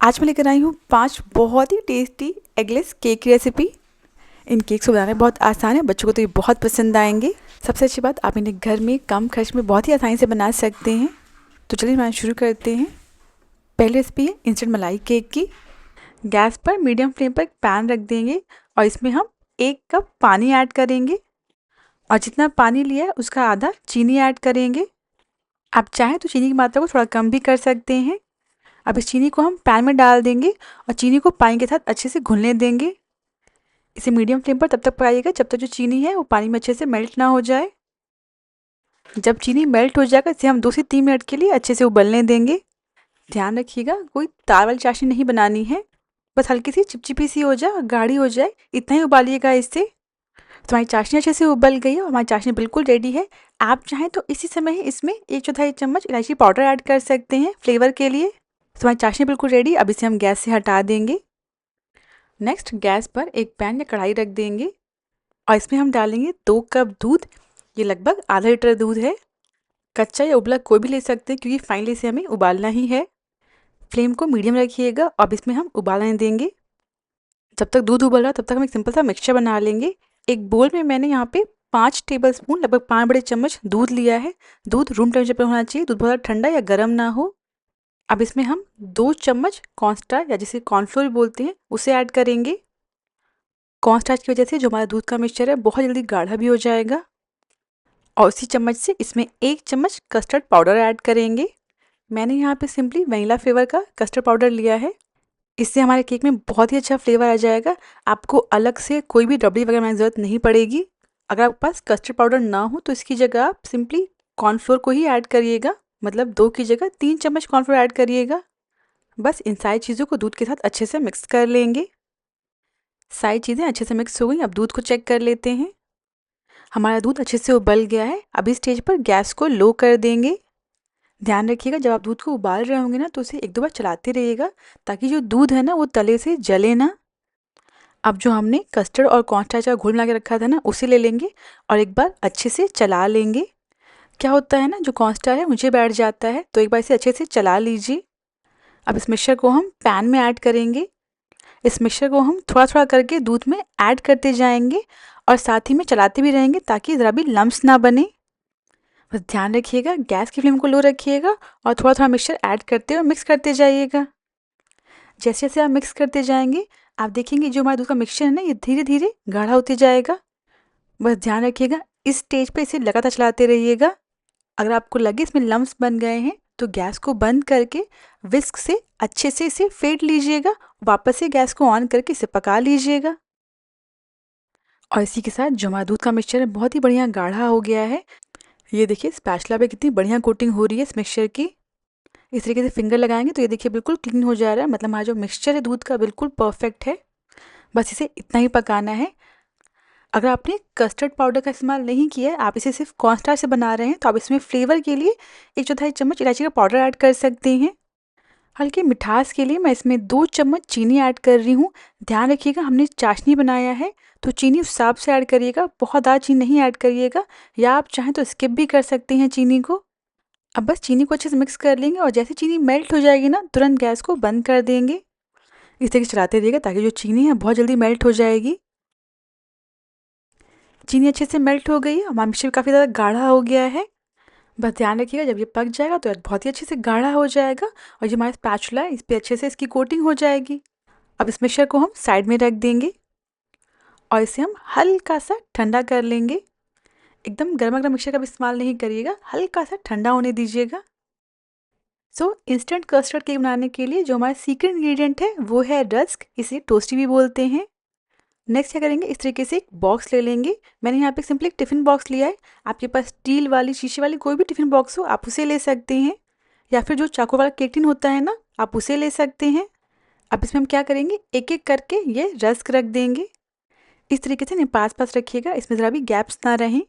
आज मैं लेकर आई हूँ 5 बहुत ही टेस्टी एगलेस केक की रेसिपी। इन केक्स को बनाना बहुत आसान है, बच्चों को तो ये बहुत पसंद आएंगे। सबसे अच्छी बात, आप इन्हें घर में कम खर्च में बहुत ही आसानी से बना सकते हैं। तो चलिए बनाना शुरू करते हैं। पहली रेसिपी है इंस्टेंट मलाई केक की। गैस पर मीडियम फ्लेम पर एक पैन रख देंगे और इसमें हम 1 कप पानी ऐड करेंगे और जितना पानी लिया है उसका आधा चीनी ऐड करेंगे। आप चाहें तो चीनी की मात्रा को थोड़ा कम भी कर सकते हैं। अब इस चीनी को हम पैन में डाल देंगे और चीनी को पानी के साथ अच्छे से घुलने देंगे। इसे मीडियम फ्लेम पर तब तक पकाइएगा जब तक जो चीनी है वो पानी में अच्छे से मेल्ट ना हो जाए। जब चीनी मेल्ट हो जाएगा इसे हम 2 से 3 मिनट के लिए अच्छे से उबलने देंगे। ध्यान रखिएगा, कोई तार वाली चाशनी नहीं बनानी है, बस हल्की सी चिपचिपी सी हो जाए और गाढ़ी हो जाए, इतना ही उबालिएगा इससे। तो हमारी चाशनी अच्छे से उबल गई है और हमारी चाशनी बिल्कुल रेडी है। आप चाहें तो इसी समय ही इसमें 1/4 चम्मच इलायची पाउडर ऐड कर सकते हैं फ्लेवर के लिए। तो हमारी चाशनी बिल्कुल रेडी। अब इसे हम गैस से हटा देंगे। नेक्स्ट गैस पर एक पैन या कढ़ाई रख देंगे और इसमें हम डालेंगे 2 कप दूध। ये लगभग आधा लीटर दूध है। कच्चा या उबला कोई भी ले सकते हैं क्योंकि फाइनली इसे हमें उबालना ही है। फ्लेम को मीडियम रखिएगा। अब इसमें हम उबालने देंगे। जब तक दूध उबल रहा है तब तक हम एक सिंपल सा मिक्सचर बना लेंगे। एक बोल में मैंने यहाँ पे 5 टेबलस्पून लगभग 5 बड़े चम्मच दूध लिया है। दूध रूम टेम्परेचर पर होना चाहिए। दूध बहुत ठंडा या गर्म ना हो। अब इसमें हम 2 चम्मच कॉर्नस्टार्च या जिसे कॉर्नफ्लोर बोलते हैं उसे ऐड करेंगे। कॉर्नस्टार्च की वजह से जो हमारा दूध का मिक्सचर है बहुत जल्दी गाढ़ा भी हो जाएगा। और उसी चम्मच से इसमें 1 चम्मच कस्टर्ड पाउडर ऐड करेंगे। मैंने यहाँ पे सिंपली वनीला फ्लेवर का कस्टर्ड पाउडर लिया है। इससे हमारे केक में बहुत ही अच्छा फ्लेवर आ जाएगा। आपको अलग से कोई भी रबड़ी वगैरह बनाने की ज़रूरत नहीं पड़ेगी। अगर आपके पास कस्टर्ड पाउडर ना हो तो इसकी जगह आप सिंपली कॉर्नफ्लोर को ही ऐड करिएगा। मतलब 2 की जगह 3 चम्मच कॉर्नफ्लोर ऐड करिएगा। बस इन सारी चीज़ों को दूध के साथ अच्छे से मिक्स कर लेंगे। सारी चीज़ें अच्छे से मिक्स हो गई। अब दूध को चेक कर लेते हैं। हमारा दूध अच्छे से उबल गया है। अब इस स्टेज पर गैस को लो कर देंगे। ध्यान रखिएगा, जब आप दूध को उबाल रहे होंगे ना तो उसे 1-2 बार चलाते रहिएगा ताकि जो दूध है ना वो तले से जले ना। अब जो हमने कस्टर्ड और कॉर्नस्टार्च का घोल बना के रखा था ना उसे ले लेंगे और एक बार अच्छे से चला लेंगे। क्या होता है ना, जो कॉर्नस्टार्च है मुझे बैठ जाता है, तो एक बार इसे अच्छे से चला लीजिए। अब इस मिक्सचर को हम पैन में ऐड करेंगे। इस मिक्सचर को हम थोड़ा थोड़ा करके दूध में ऐड करते जाएंगे और साथ ही में चलाते भी रहेंगे ताकि ज़रा भी लम्स ना बने। बस ध्यान रखिएगा, गैस की फ्लेम को लो रखिएगा और थोड़ा थोड़ा मिक्सचर ऐड करते हुए मिक्स करते जाइएगा। जैसे जैसे आप मिक्स करते जाएंगे आप देखेंगे जो हमारा दूध का मिक्सचर है ना ये धीरे धीरे गाढ़ा होते जाएगा। बस ध्यान रखिएगा, इस स्टेज पे इसे लगातार चलाते रहिएगा। अगर आपको लगे इसमें लम्स बन गए हैं तो गैस को बंद करके विस्क से अच्छे से इसे फेंट लीजिएगा। वापस से गैस को ऑन करके इसे पका लीजिएगा। और इसी के साथ जो हमारा दूध का मिक्सचर है बहुत ही बढ़िया गाढ़ा हो गया है। ये देखिए स्पैचुला पे कितनी बढ़िया कोटिंग हो रही है इस मिक्सचर की। इस तरीके से फिंगर लगाएंगे तो ये देखिए बिल्कुल क्लीन हो जा रहा है। मतलब हमारा जो मिक्सचर है दूध का बिल्कुल परफेक्ट है। बस इसे इतना ही पकाना है। अगर आपने कस्टर्ड पाउडर का इस्तेमाल नहीं किया है, आप इसे सिर्फ कॉर्नस्टार्च से बना रहे हैं, तो आप इसमें फ्लेवर के लिए 1/4 चम्मच इलायची का पाउडर ऐड कर सकते हैं। हल्की मिठास के लिए मैं इसमें 2 चम्मच चीनी ऐड कर रही हूँ। ध्यान रखिएगा, हमने चाशनी बनाया है तो चीनी उस हिसाब से ऐड करिएगा, बहुत ज़्यादा चीनी नहीं ऐड करिएगा, या आप चाहें तो स्किप भी कर सकते हैं चीनी को। अब बस चीनी को अच्छे से मिक्स कर लेंगे और जैसे चीनी मेल्ट हो जाएगी ना तुरंत गैस को बंद कर देंगे। इस तरीके से चलाते रहिएगा ताकि जो चीनी है बहुत जल्दी मेल्ट हो जाएगी। चीनी अच्छे से मेल्ट हो गई है, हमारा मिक्सचर काफ़ी ज़्यादा गाढ़ा हो गया है। बस ध्यान रखिएगा, जब ये पक जाएगा तो बहुत ही अच्छे से गाढ़ा हो जाएगा और जो हमारा स्पैचुला है इस पर अच्छे से इसकी कोटिंग हो जाएगी। अब इस मिक्सचर को हम साइड में रख देंगे और इसे हम हल्का सा ठंडा कर लेंगे। एकदम गर्मा गर्म मिक्सचर का भी इस्तेमाल नहीं करिएगा, हल्का सा ठंडा होने दीजिएगा। इंस्टेंट कस्टर्ड केक बनाने के लिए जो हमारा सीक्रेट इंग्रेडिएंट है वो है रस्क, इसे टोस्टी भी बोलते हैं। नेक्स्ट क्या करेंगे, इस तरीके से एक बॉक्स ले लेंगे। मैंने यहाँ पे सिंपली एक टिफ़िन बॉक्स लिया है। आपके पास स्टील वाली शीशे वाली कोई भी टिफ़िन बॉक्स हो आप उसे ले सकते हैं, या फिर जो चाकू वाला केक टिन होता है ना आप उसे ले सकते हैं। अब इसमें हम क्या करेंगे, एक एक करके ये रस्क रख देंगे। इस तरीके से इन्हें पास पास रखिएगा, इसमें ज़रा भी गैप्स ना रहें।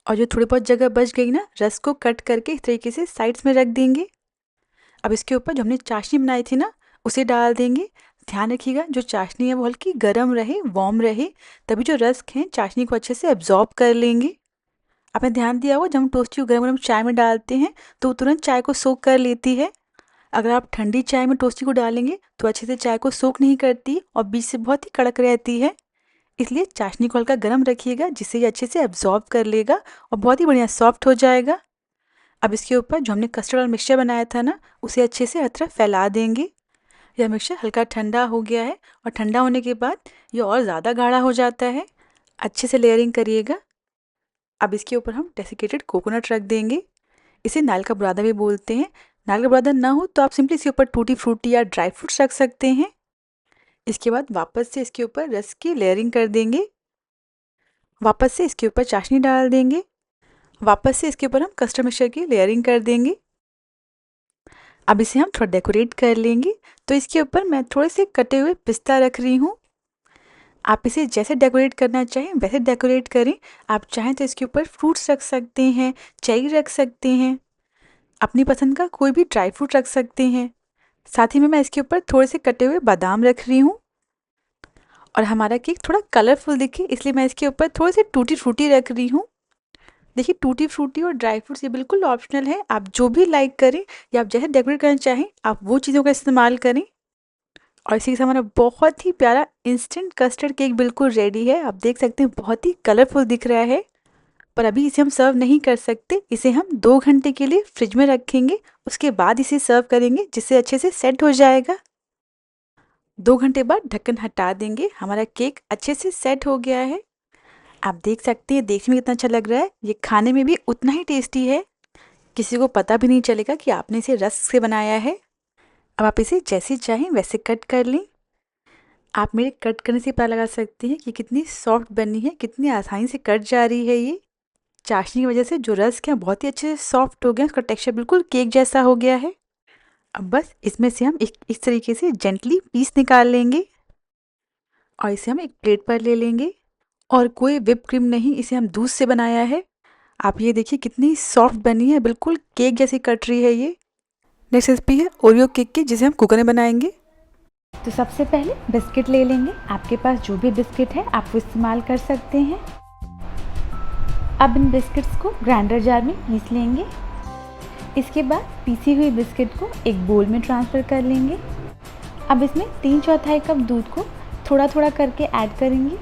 और जो थोड़ी बहुत जगह बच गई ना, रस्क को कट करके इस तरीके से साइड्स में रख देंगे। अब इसके ऊपर जो हमने चाशनी बनाई थी ना उसे डाल देंगे। ध्यान रखिएगा जो चाशनी है वो हल्की गर्म रहे, वार्म रहे, तभी जो रस्क हैं चाशनी को अच्छे से एब्जॉर्ब कर लेंगे। आपने ध्यान दिया होगा जब हम टोस्टी को गर्म गर्म चाय में डालते हैं तो वो तुरंत चाय को सोक कर लेती है। अगर आप ठंडी चाय में टोस्टी को डालेंगे तो अच्छे से चाय को सोख नहीं करती और बीच से बहुत ही कड़क रहती है। इसलिए चाशनी को हल्का गर्म रखिएगा, जिससे ये अच्छे से एब्जॉर्ब कर लेगा और बहुत ही बढ़िया सॉफ्ट हो जाएगा। अब इसके ऊपर जो हमने कस्टर्ड वाला मिक्सचर बनाया था ना, उसे अच्छे से हर तरफ फैला देंगे। यह मिक्सचर हल्का ठंडा हो गया है और ठंडा होने के बाद ये और ज़्यादा गाढ़ा हो जाता है। अच्छे से लेयरिंग करिएगा। अब इसके ऊपर हम डेसिकेटेड कोकोनट रख देंगे। इसे नारियल का बुरादा भी बोलते हैं। नारियल का बुरादा ना हो तो आप सिंपली इसके ऊपर टूटी फ्रूटी या ड्राई फ्रूट्स रख सकते हैं। इसके बाद वापस से इसके ऊपर रस की लेयरिंग कर देंगे। वापस से इसके ऊपर चाशनी डाल देंगे। वापस से इसके ऊपर हम कस्टर्ड मिक्सचर की लेयरिंग कर देंगे। अब इसे हम थोड़ा डेकोरेट कर लेंगे। तो इसके ऊपर मैं थोड़े से कटे हुए पिस्ता रख रही हूँ। आप इसे जैसे डेकोरेट करना चाहें वैसे डेकोरेट करें। आप चाहें तो इसके ऊपर फ्रूट्स रख सकते हैं, चेरी रख सकते हैं, अपनी पसंद का कोई भी ड्राई फ्रूट रख सकते हैं। साथ ही में मैं इसके ऊपर थोड़े से कटे हुए बादाम रख रही हूँ। और हमारा केक थोड़ा कलरफुल दिखे इसलिए मैं इसके ऊपर थोड़े से टूटी फ्रूटी रख रही हूँ। देखिए, टूटी फ्रूटी और ड्राई फ्रूट्स ये बिल्कुल ऑप्शनल है। आप जो भी लाइक करें या आप जैसे डेकोरेट करना चाहें आप वो चीज़ों का इस्तेमाल करें। और इसी के साथ हमारा बहुत ही प्यारा इंस्टेंट कस्टर्ड केक बिल्कुल रेडी है। आप देख सकते हैं बहुत ही कलरफुल दिख रहा है। पर अभी इसे हम सर्व नहीं कर सकते। इसे हम 2 घंटे के लिए फ्रिज में रखेंगे, उसके बाद इसे सर्व करेंगे जिससे अच्छे से सेट हो जाएगा। 2 घंटे बाद ढक्कन हटा देंगे। हमारा केक अच्छे से सेट हो गया है। आप देख सकते हैं देखने में कितना अच्छा लग रहा है। ये खाने में भी उतना ही टेस्टी है। किसी को पता भी नहीं चलेगा कि आपने इसे रस्क से बनाया है। अब आप इसे जैसे चाहें वैसे कट कर लें। आप मेरे कट करने से पता लगा सकते हैं कि कितनी सॉफ्ट बनी है, कितनी आसानी से कट जा रही है। ये चाशनी की वजह से जो रस्क है बहुत ही अच्छे से सॉफ्ट हो गया। उसका टेक्सचर बिल्कुल केक जैसा हो गया है। अब बस इसमें से हम इस तरीके से जेंटली पीस निकाल लेंगे और इसे हम एक प्लेट पर ले लेंगे। और कोई व्हिप क्रीम नहीं, इसे हम दूध से बनाया है। आप ये देखिए कितनी सॉफ्ट बनी है, बिल्कुल केक जैसी कट रही है ये। नेक्स्ट रेसिपी है ओरियो केक की, जिसे हम कुकर में बनाएंगे। तो सबसे पहले बिस्किट ले लेंगे। आपके पास जो भी बिस्किट है आप वो इस्तेमाल कर सकते हैं। अब इन बिस्किट्स को ग्राइंडर जार में पीस लेंगे। इसके बाद पीसी हुई बिस्किट को एक बोल में ट्रांसफ़र कर लेंगे। अब इसमें 3/4 कप दूध को थोड़ा थोड़ा करके ऐड करेंगे।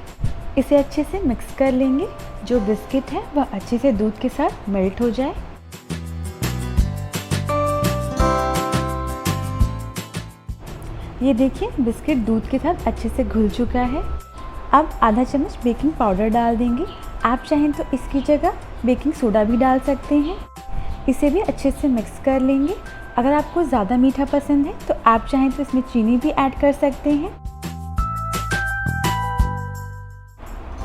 इसे अच्छे से मिक्स कर लेंगे। जो बिस्किट है वह अच्छे से दूध के साथ मेल्ट हो जाए। ये देखिए बिस्किट दूध के साथ अच्छे से घुल चुका है। अब आधा चम्मच बेकिंग पाउडर डाल देंगे। आप चाहें तो इसकी जगह बेकिंग सोडा भी डाल सकते हैं। इसे भी अच्छे से मिक्स कर लेंगे। अगर आपको ज़्यादा मीठा पसंद है तो आप चाहें तो इसमें चीनी भी ऐड कर सकते हैं।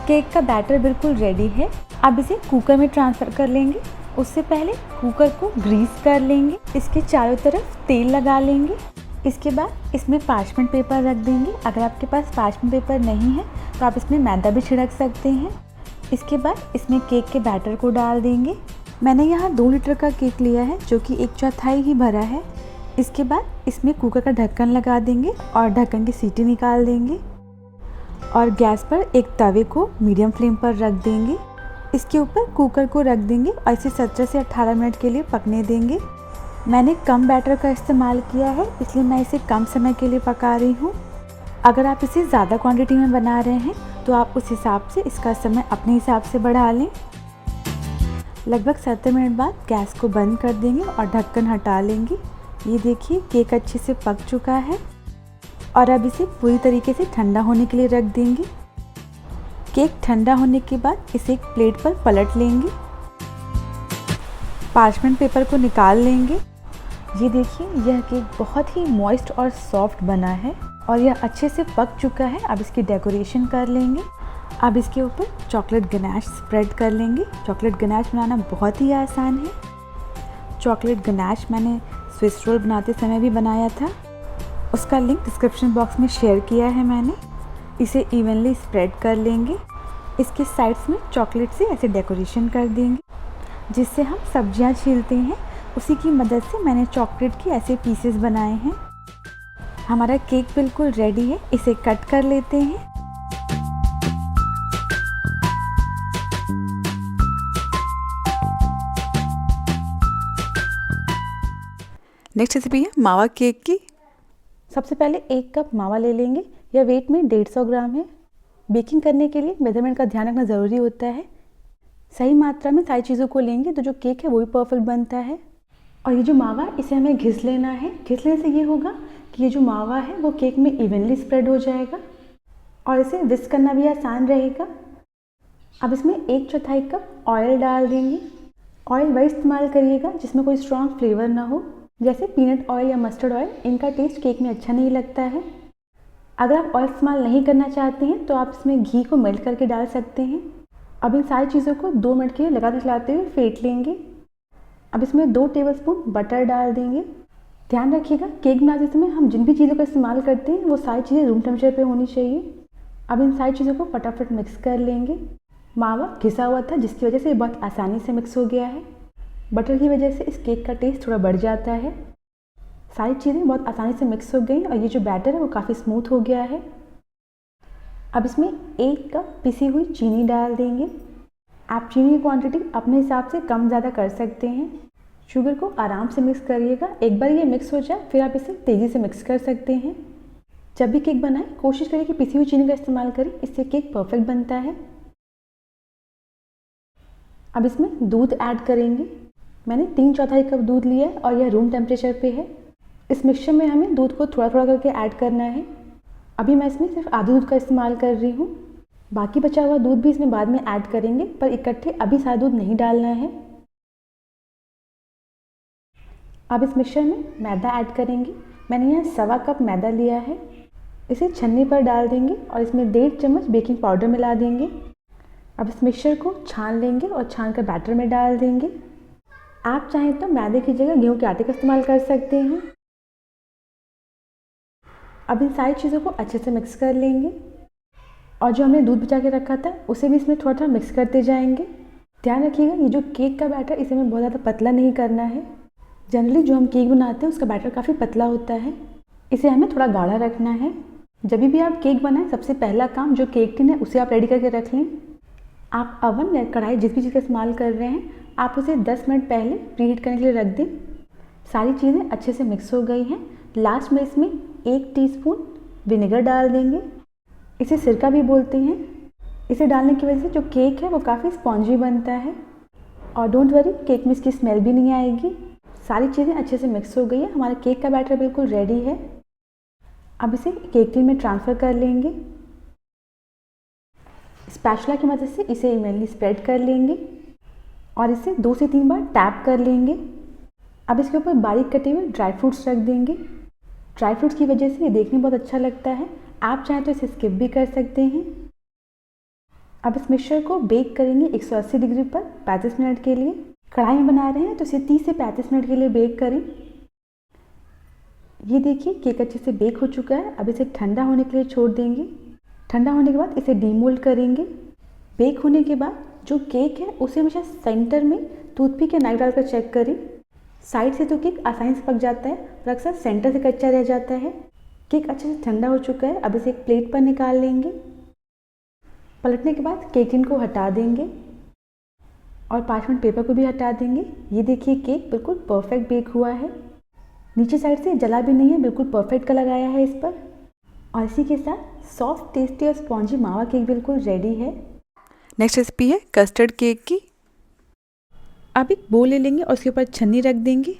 केक का बैटर बिल्कुल रेडी है। अब इसे कुकर में ट्रांसफ़र कर लेंगे। उससे पहले कुकर को ग्रीस कर लेंगे। इसके चारों तरफ तेल लगा लेंगे। इसके बाद इसमें पार्चमेंट पेपर रख देंगे। अगर आपके पास पार्चमेंट पेपर नहीं है तो आप इसमें मैदा भी छिड़क सकते हैं। इसके बाद इसमें केक के बैटर को डाल देंगे। मैंने यहाँ 2 लीटर का केक लिया है जो कि 1/4 ही भरा है। इसके बाद इसमें कुकर का ढक्कन लगा देंगे और ढक्कन की सीटी निकाल देंगे और गैस पर एक तवे को मीडियम फ्लेम पर रख देंगे। इसके ऊपर कुकर को रख देंगे और इसे 17 से 18 मिनट के लिए पकने देंगे। मैंने कम बैटर का इस्तेमाल किया है इसलिए मैं इसे कम समय के लिए पका रही हूँ। अगर आप इसे ज़्यादा क्वांटिटी में बना रहे हैं तो आप उस हिसाब से इसका समय अपने हिसाब से बढ़ा लें। लगभग 70 मिनट बाद गैस को बंद कर देंगे और ढक्कन हटा लेंगे। ये देखिए केक अच्छे से पक चुका है और अब इसे पूरी तरीके से ठंडा होने के लिए रख देंगे। केक ठंडा होने के बाद इसे एक प्लेट पर पलट लेंगे। पार्चमेंट पेपर को निकाल लेंगे। ये देखिए यह केक बहुत ही मॉइस्ट और सॉफ्ट बना है और यह अच्छे से पक चुका है। अब इसकी डेकोरेशन कर लेंगे। अब इसके ऊपर चॉकलेट गनाश स्प्रेड कर लेंगे। चॉकलेट गनाश बनाना बहुत ही आसान है। चॉकलेट गनाश मैंने स्विस रोल बनाते समय भी बनाया था, उसका लिंक डिस्क्रिप्शन बॉक्स में शेयर किया है मैंने। इसे इवनली स्प्रेड कर लेंगे। इसके साइड्स में चॉकलेट से ऐसे डेकोरेशन कर देंगे। जिससे हम सब्जियां छीलते हैं उसी की मदद से मैंने चॉकलेट के ऐसे पीसेस बनाए हैं। हमारा केक बिल्कुल रेडी है। इसे कट कर लेते हैं। नेक्स्ट रेसिपी है मावा केक की। सबसे पहले 1 कप मावा ले लेंगे। यह वेट में 150 ग्राम है। बेकिंग करने के लिए मेजरमेंट का ध्यान रखना ज़रूरी होता है। सही मात्रा में सारी चीज़ों को लेंगे तो जो केक है वो भी परफेक्ट बनता है। और ये जो मावा है इसे हमें घिस लेना है। घिसने से ये होगा कि ये जो मावा है वो केक में इवनली स्प्रेड हो जाएगा और इसे विस्क करना भी आसान रहेगा। अब इसमें 1/4 कप ऑयल डाल देंगे। ऑयल वही इस्तेमाल करिएगा जिसमें कोई स्ट्रॉन्ग फ्लेवर ना हो, जैसे पीनट ऑयल या मस्टर्ड ऑयल। इनका टेस्ट केक में अच्छा नहीं लगता है। अगर आप ऑयल इस्तेमाल नहीं करना चाहते हैं तो आप इसमें घी को मेल्ट करके डाल सकते हैं। अब इन सारी चीज़ों को 2 मिनट के लिए लगातार चलाते हुए फेंट लेंगे। अब इसमें 2 टेबलस्पून बटर डाल देंगे। ध्यान रखिएगा केक बनाते समय हम जिन भी चीज़ों का इस्तेमाल करते हैं वो सारी चीज़ें रूम टेम्परेचर पे होनी चाहिए। अब इन सारी चीज़ों को फटाफट मिक्स कर लेंगे। मावा घिसा हुआ था जिसकी वजह से ये बहुत आसानी से मिक्स हो गया है। बटर की वजह से इस केक का टेस्ट थोड़ा बढ़ जाता है। सारी चीज़ें बहुत आसानी से मिक्स हो गई और ये जो बैटर है वो काफ़ी स्मूथ हो गया है। अब इसमें 1 कप पिसी हुई चीनी डाल देंगे। आप चीनी की क्वांटिटी अपने हिसाब से कम ज़्यादा कर सकते हैं। शुगर को आराम से मिक्स करिएगा। एक बार ये मिक्स हो जाए फिर आप इसे तेज़ी से मिक्स कर सकते हैं। जब भी केक बनाएं कोशिश करें कि पिसी हुई चीनी का इस्तेमाल करें, इससे केक परफेक्ट बनता है। अब इसमें दूध ऐड करेंगे। मैंने 3/4 कप दूध लिया है और यह रूम टेम्परेचर पे है। इस मिक्सचर में हमें दूध को थोड़ा थोड़ा करके ऐड करना है। अभी मैं इसमें सिर्फ आधे दूध का इस्तेमाल कर रही हूँ। बाकी बचा हुआ दूध भी इसमें बाद में ऐड करेंगे, पर इकट्ठे अभी सारा दूध नहीं डालना है। अब इस मिक्सचर में मैदा ऐड करेंगे। मैंने यहाँ 1/4 कप मैदा लिया है। इसे छन्नी पर डाल देंगे और इसमें 1.5 चम्मच बेकिंग पाउडर मिला देंगे। अब इस मिक्सचर को छान लेंगे और छान कर बैटर में डाल देंगे। आप चाहें तो मैदे की जगह गेहूं के आटे का इस्तेमाल कर सकते हैं। अब इन सारी चीज़ों को अच्छे से मिक्स कर लेंगे और जो हमने दूध बचा के रखा था उसे भी इसमें थोड़ा थोड़ा मिक्स करते जाएंगे। ध्यान रखिएगा ये जो केक का बैटर इसे हमें बहुत ज़्यादा पतला नहीं करना है। जनरली जो हम केक बनाते हैं उसका बैटर काफ़ी पतला होता है, इसे हमें थोड़ा गाढ़ा रखना है। जब भी आप केक बनाएं सबसे पहला काम जो केक टिन है उसे आप रेडी करके रख लें। आप अवन या कढ़ाई जिस भी चीज़ का इस्तेमाल कर रहे हैं आप उसे 10 मिनट पहले प्रीहीट करने के लिए रख दें। सारी चीज़ें अच्छे से मिक्स हो गई हैं। लास्ट में इसमें 1 टीस्पून विनेगर डाल देंगे। इसे सिरका भी बोलते हैं। इसे डालने की वजह से जो केक है वो काफ़ी स्पॉन्जी बनता है और डोंट वरी केक में इसकी स्मेल भी नहीं आएगी। सारी चीज़ें अच्छे से मिक्स हो गई है। हमारा केक का बैटर बिल्कुल रेडी है। अब इसे केक टिन में ट्रांसफ़र कर लेंगे। स्पैचुला की मदद से इसे इवनली स्प्रेड कर लेंगे और इसे 2 से 3 बार टैप कर लेंगे। अब इसके ऊपर बारीक कटे हुए ड्राई फ्रूट्स रख देंगे। ड्राई फ्रूट्स की वजह से ये देखने में बहुत अच्छा लगता है। आप चाहें तो इसे स्किप भी कर सकते हैं। अब इस मिक्सचर को बेक करेंगे 180 डिग्री पर 35 मिनट के लिए। कढ़ाई में बना रहे हैं तो इसे 30 से 35 मिनट के लिए बेक करें। ये देखिए केक अच्छे से बेक हो चुका है। अब इसे ठंडा होने के लिए छोड़ देंगे। ठंडा होने के बाद इसे डीमोल्ड करेंगे। बेक होने के बाद जो केक है उसे हमेशा सेंटर में टूथपिक या नाइफ डालकर चेक करें। साइड से तो केक आसानी से पक जाता है पर अक्सर सेंटर से कच्चा रह जाता है। केक अच्छे से ठंडा हो चुका है। अब इसे एक प्लेट पर निकाल लेंगे। पलटने के बाद केक टिन को हटा देंगे और पार्चमेंट पेपर को भी हटा देंगे। ये देखिए केक बिल्कुल परफेक्ट बेक हुआ है। नीचे साइड से जला भी नहीं है, बिल्कुल परफेक्ट कलर आया है इस पर। और इसी के साथ सॉफ्ट टेस्टी और स्पॉन्जी मावा केक बिल्कुल रेडी है। नेक्स्ट रेसिपी है कस्टर्ड केक की। अब एक बोल ले लेंगे और उसके ऊपर छन्नी रख देंगे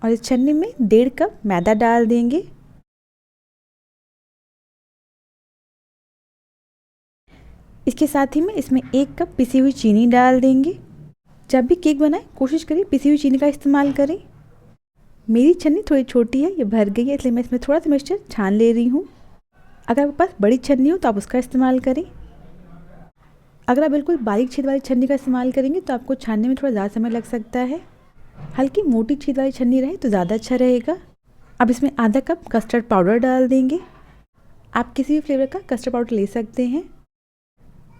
और इस छन्नी में 1.5 कप मैदा डाल देंगे। इसके साथ ही में इसमें 1 कप पिसी हुई चीनी डाल देंगे। जब भी केक बनाएं कोशिश करिए पिसी हुई चीनी का इस्तेमाल करें। मेरी छन्नी थोड़ी छोटी है, ये भर गई है, इसलिए मैं इसमें थोड़ा सा मिक्सचर छान ले रही हूँ। अगर आपके पास बड़ी छन्नी हो तो आप उसका इस्तेमाल करें। अगर आप बिल्कुल बारीक छेद वाली छन्नी का इस्तेमाल करेंगे तो आपको छानने में थोड़ा ज़्यादा समय लग सकता है। हल्की मोटी छेद वाली छन्नी रहे तो ज़्यादा अच्छा रहेगा। अब इसमें आधा कप कस्टर्ड पाउडर डाल देंगे। आप किसी भी फ्लेवर का कस्टर्ड पाउडर ले सकते हैं।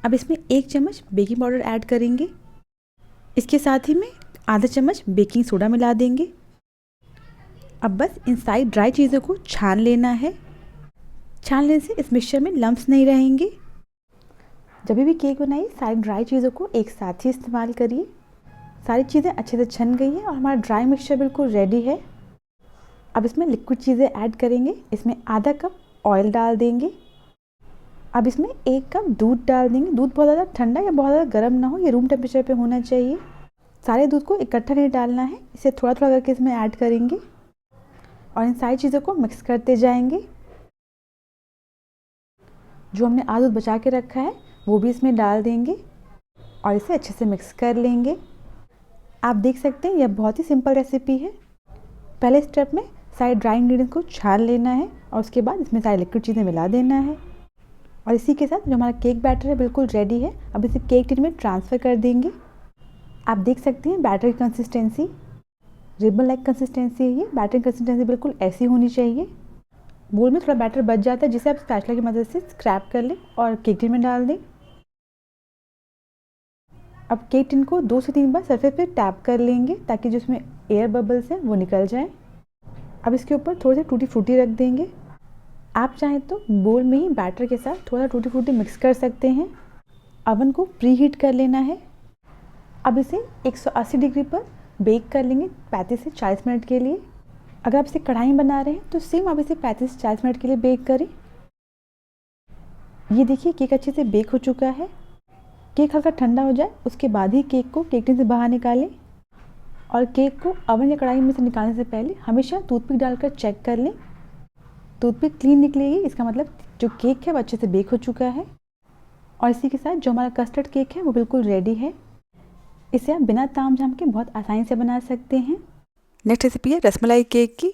अब इसमें 1 चम्मच बेकिंग पाउडर ऐड करेंगे। इसके साथ ही में आधा चम्मच बेकिंग सोडा मिला देंगे। अब बस इन सारी ड्राई चीज़ों को छान लेना है। छानने से इस मिक्सचर में लम्प्स नहीं रहेंगे। जब भी केक बनाइए सारी ड्राई चीज़ों को एक साथ ही इस्तेमाल करिए। सारी चीज़ें अच्छे से छन गई हैं और हमारा ड्राई मिक्सचर बिल्कुल रेडी है। अब इसमें लिक्विड चीज़ें ऐड करेंगे। इसमें आधा कप ऑयल डाल देंगे। अब इसमें 1 कप दूध डाल देंगे। दूध बहुत ज़्यादा ठंडा या बहुत ज़्यादा गर्म ना हो, ये रूम टेम्परेचर पे होना चाहिए। सारे दूध को इकट्ठा नहीं डालना है, इसे थोड़ा थोड़ा करके इसमें ऐड करेंगे और इन सारी चीज़ों को मिक्स करते जाएंगे। जो हमने आधा दूध बचा के रखा है वो भी इसमें डाल देंगे और इसे अच्छे से मिक्स कर लेंगे। आप देख सकते हैं यह बहुत ही सिंपल रेसिपी है। पहले स्टेप में सारे ड्राई इंग्रेडिएंट्स को छान लेना है और उसके बाद इसमें सारी लिक्विड चीज़ें मिला देना है। और इसी के साथ जो हमारा केक बैटर है बिल्कुल रेडी है। अब इसे केक टिन में ट्रांसफ़र कर देंगे। आप देख सकते हैं बैटर की कंसिस्टेंसी रिबन लाइक कंसिस्टेंसी है। ये बैटर की कंसिस्टेंसी बिल्कुल ऐसी होनी चाहिए। बोल में थोड़ा बैटर बच जाता है जिसे आप स्पैचुला की मदद से स्क्रैप कर लें और केक टिन में डाल दें। अब केक टिन को 2 से 3 बार सरफेस पे टैप कर लेंगे ताकि जो इसमें एयर बबल्स हैं वो निकल जाएं। अब इसके ऊपर थोड़े से टूटी फ्रूटी रख देंगे। आप चाहें तो बोल में ही बैटर के साथ थोड़ा टूटी फ्रूटी मिक्स कर सकते हैं। अवन को प्री हीट कर लेना है। अब इसे 180 डिग्री पर बेक कर लेंगे 35 से 40 मिनट के लिए। अगर आप इसे कढ़ाई में बना रहे हैं तो सेम आप इसे 35 से 40 मिनट के लिए बेक करें। ये देखिए केक अच्छे से बेक हो चुका है। केक हल्का ठंडा हो जाए उसके बाद ही केक को केक टिन से बाहर निकालें और केक को अवन या कढ़ाई में से निकालने से पहले हमेशा टूथपिक डालकर चेक कर लें। टूथपिक क्लीन निकलेगी, इसका मतलब जो केक है वो अच्छे से बेक हो चुका है। और इसी के साथ जो हमारा कस्टर्ड केक है वो बिल्कुल रेडी है। इसे आप बिना ताम झाम के बहुत आसानी से बना सकते हैं। नेक्स्ट रेसिपी है रसमलाई केक की।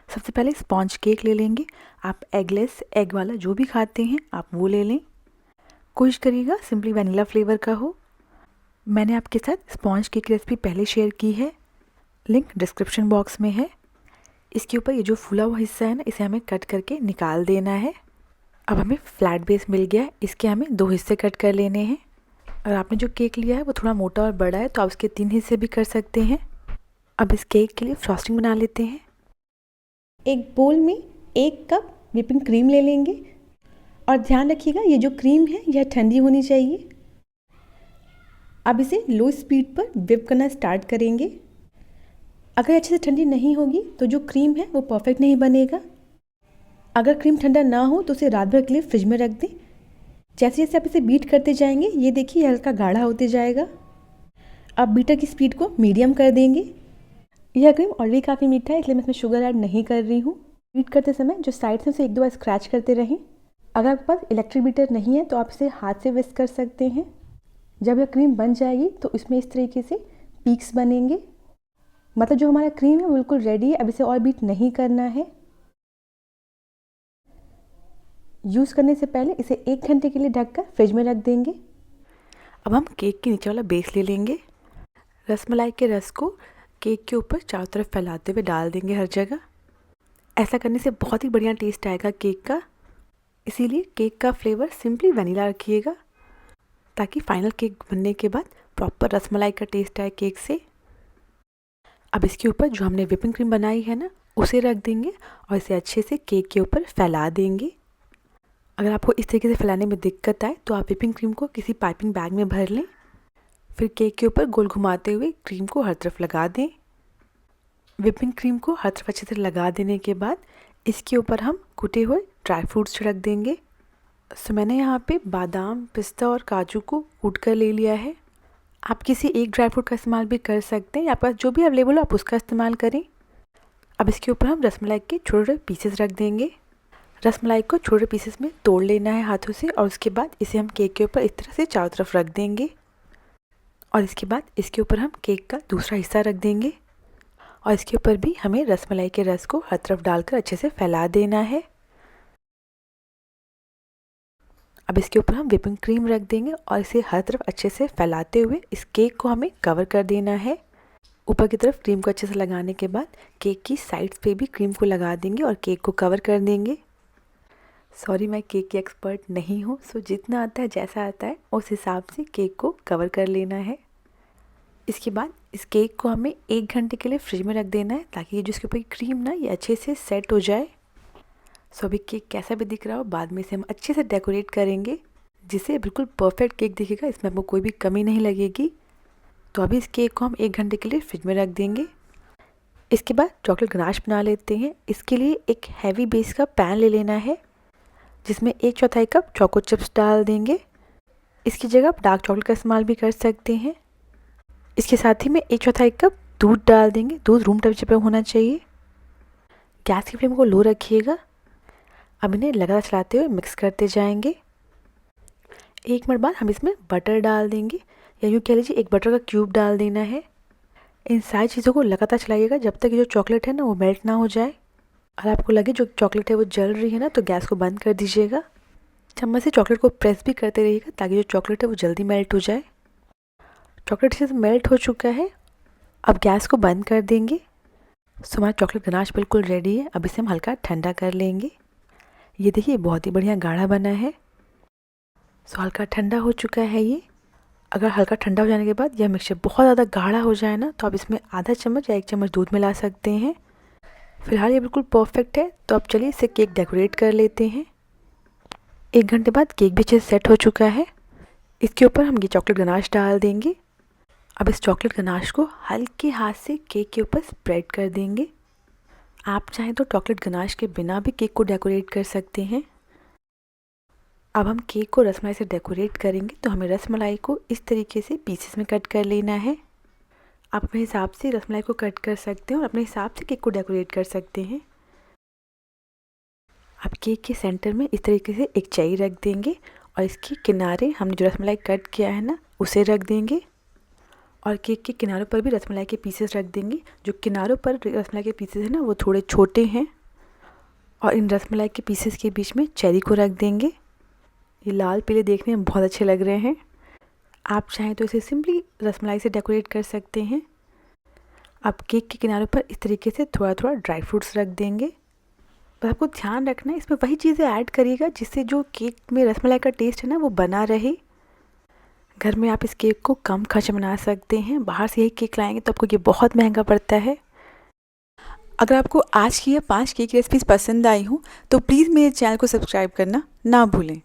सबसे पहले स्पॉन्ज केक ले लेंगे। आप एगलेस, एग वाला जो भी खाते हैं आप वो ले लें। कोशिश करिएगा सिंपली वनीला फ्लेवर का हो। मैंने आपके साथ स्पॉन्ज केक की रेसिपी पहले शेयर की है, लिंक डिस्क्रिप्शन बॉक्स में है। इसके ऊपर ये जो फूला हुआ हिस्सा है ना, इसे हमें कट करके निकाल देना है। अब हमें फ्लैट बेस मिल गया है, इसके हमें 2 हिस्से कट कर लेने हैं। और आपने जो केक लिया है वो थोड़ा मोटा और बड़ा है तो आप उसके 3 हिस्से भी कर सकते हैं। अब इस केक के लिए फ्रॉस्टिंग बना लेते हैं। एक बोल में 1 कप व्हिपिंग क्रीम ले लेंगे और ध्यान रखिएगा ये जो क्रीम है यह ठंडी होनी चाहिए। अब इसे लो स्पीड पर व्हिप करना स्टार्ट करेंगे। अगर अच्छे से ठंडी नहीं होगी तो जो क्रीम है वो परफेक्ट नहीं बनेगा। अगर क्रीम ठंडा ना हो तो उसे रात भर के लिए फ्रिज में रख दें। जैसे जैसे आप इसे बीट करते जाएंगे ये देखिए हल्का गाढ़ा होते जाएगा। अब बीटर की स्पीड को मीडियम कर देंगे। यह क्रीम ऑलरेडी काफ़ी मीठा है इसलिए मैं इसमें शुगर ऐड नहीं कर रही हूँ। बीट करते समय जो साइड से उसे 1-2 बार स्क्रैच करते रहें। अगर आपके पास इलेक्ट्रिक बीटर नहीं है तो आप इसे हाथ से विस्क कर सकते हैं। जब यह क्रीम बन जाएगी तो इसमें इस तरीके से पीक्स बनेंगे, मतलब जो हमारा क्रीम है वो बिल्कुल रेडी है। अब इसे और बीट नहीं करना है। यूज़ करने से पहले इसे 1 घंटे के लिए ढककर फ्रिज में रख देंगे। अब हम केक के नीचे वाला बेस ले लेंगे। रसमलाई के रस को केक के ऊपर चारों तरफ फैलाते हुए डाल देंगे हर जगह। ऐसा करने से बहुत ही बढ़िया टेस्ट आएगा केक का। इसीलिए केक का फ्लेवर सिंपली वनीला रखिएगा ताकि फाइनल केक बनने के बाद प्रॉपर रसमलाई का टेस्ट आए केक से। अब इसके ऊपर जो हमने व्हिपिंग क्रीम बनाई है ना उसे रख देंगे और इसे अच्छे से केक के ऊपर फैला देंगे। अगर आपको इस तरीके से फैलाने में दिक्कत आए तो आप व्हिपिंग क्रीम को किसी पाइपिंग बैग में भर लें। फिर केक के ऊपर गोल घुमाते हुए क्रीम को हर तरफ लगा दें। व्हिपिंग क्रीम को हर तरफ अच्छे से लगा देने के बाद इसके ऊपर हम कुटे हुए ड्राई फ्रूट्स छिड़क देंगे। सो मैंने यहाँ पे बादाम, पिस्ता और काजू को कूट कर ले लिया है। आप किसी एक ड्राई फ्रूट का इस्तेमाल भी कर सकते हैं, आपके पास जो भी अवेलेबल हो आप उसका इस्तेमाल करें। अब इसके ऊपर हम रसमलाई के छोटे छोटे पीसेस रख देंगे। रसमलाई को छोटे पीसेस में तोड़ लेना है हाथों से और उसके बाद इसे हम केक के ऊपर इस तरह से चारों तरफ रख देंगे। और इसके बाद इसके ऊपर हम केक का दूसरा हिस्सा रख देंगे और इसके ऊपर भी हमें रसमलाई के रस को हर तरफ डालकर अच्छे से फैला देना है। अब इसके ऊपर हम व्हिपिंग क्रीम रख देंगे और इसे हर तरफ अच्छे से फैलाते हुए इस केक को हमें कवर कर देना है। ऊपर की तरफ क्रीम को अच्छे से लगाने के बाद केक की साइड्स पे भी क्रीम को लगा देंगे और केक को कवर कर देंगे। सॉरी मैं केक की एक्सपर्ट नहीं हूँ, सो जितना आता है जैसा आता है उस हिसाब से केक को कवर कर लेना है। इसके बाद इस केक को हमें 1 घंटे के लिए फ्रिज में रख देना है ताकि ये जो इसके ऊपर की क्रीम ना ये अच्छे से सेट हो जाए। सो अभी केक कैसा भी दिख रहा हो बाद में इसे हम अच्छे से डेकोरेट करेंगे जिससे बिल्कुल परफेक्ट केक दिखेगा, इसमें आपको कोई भी कमी नहीं लगेगी। तो अभी इस केक को हम 1 घंटे के लिए फ्रिज में रख देंगे। इसके बाद चॉकलेट गनाश बना लेते हैं। इसके लिए एक हैवी बेस का पैन ले लेना है जिसमें 1/4 कप चोको चिप्स डाल देंगे। इसकी जगह आप डार्क चॉकलेट का इस्तेमाल भी कर सकते हैं। इसके साथ ही में 1/4 कप दूध डाल देंगे। दूध रूम टेम्परेचर पर होना चाहिए। गैस की फ्लेम को लो रखिएगा। अब इन्हें लगातार चलाते हुए मिक्स करते जाएंगे। 1 मिनट बाद हम इसमें बटर डाल देंगे, या यूँ कह लीजिए 1 बटर का क्यूब डाल देना है। इन सारी चीज़ों को लगातार चलाइएगा जब तक ये जो चॉकलेट है ना वो मेल्ट ना हो जाए। और आपको लगे जो चॉकलेट है वो जल रही है ना, तो गैस को बंद कर दीजिएगा। चम्मच से चॉकलेट को प्रेस भी करते रहिएगा ताकि जो चॉकलेट है वो जल्दी मेल्ट हो जाए। चॉकलेट से मेल्ट हो चुका है। अब गैस को बंद कर देंगे। सो हमारा चॉकलेट गनाश बिल्कुल रेडी है। अब इसे हम हल्का ठंडा कर लेंगे। ये देखिए बहुत ही बढ़िया गाढ़ा बना है। सो हल्का ठंडा हो चुका है ये। अगर हल्का ठंडा हो जाने के बाद यह मिक्सचर बहुत ज़्यादा गाढ़ा हो जाए ना, तो आप इसमें आधा चम्मच या 1 चम्मच दूध मिला सकते हैं। फिलहाल ये बिल्कुल परफेक्ट है। तो अब चलिए इसे केक डेकोरेट कर लेते हैं। 1 घंटे बाद केक भी अच्छे से सेट हो चुका है। इसके ऊपर हम ये चॉकलेट गनाश डाल देंगे। अब इस चॉकलेट गनाश को हल्के हाथ से केक के ऊपर स्प्रेड कर देंगे। आप चाहें तो चॉकलेट गनाश के बिना भी केक को डेकोरेट कर सकते हैं। अब हम केक को रसमलाई से डेकोरेट करेंगे, तो हमें रसमलाई को इस तरीके से पीसेस में कट कर लेना है। आप अपने हिसाब से रसमलाई को कट कर सकते हैं और अपने हिसाब से केक को डेकोरेट कर सकते हैं। अब केक के सेंटर में इस तरीके से एक चेरी रख देंगे और इसके किनारे हमने जो रसमलाई कट किया है ना उसे रख देंगे। और केक के किनारों पर भी रसमलाई के पीसेस रख देंगे। जो किनारों पर रसमलाई के पीसेस हैं ना वो थोड़े छोटे हैं। और इन रसमलाई के पीसेस के बीच में चेरी को रख देंगे। ये लाल पीले देखने में बहुत अच्छे लग रहे हैं। आप चाहें तो इसे सिंपली रसमलाई से डेकोरेट कर सकते हैं। अब केक के किनारों पर इस तरीके से थोड़ा थोड़ा ड्राई फ्रूट्स रख देंगे। बस आपको ध्यान रखना है इसमें वही चीज़ें ऐड करिएगा जिससे जो केक में रसमलाई का टेस्ट है ना वो बना रहे। घर में आप इस केक को कम खर्च में बना सकते हैं। बाहर से यही केक लाएंगे तो आपको ये बहुत महंगा पड़ता है। अगर आपको आज की ये 5 केक रेसिपीज़ पसंद आई हो तो प्लीज़ मेरे चैनल को सब्सक्राइब करना ना भूलें।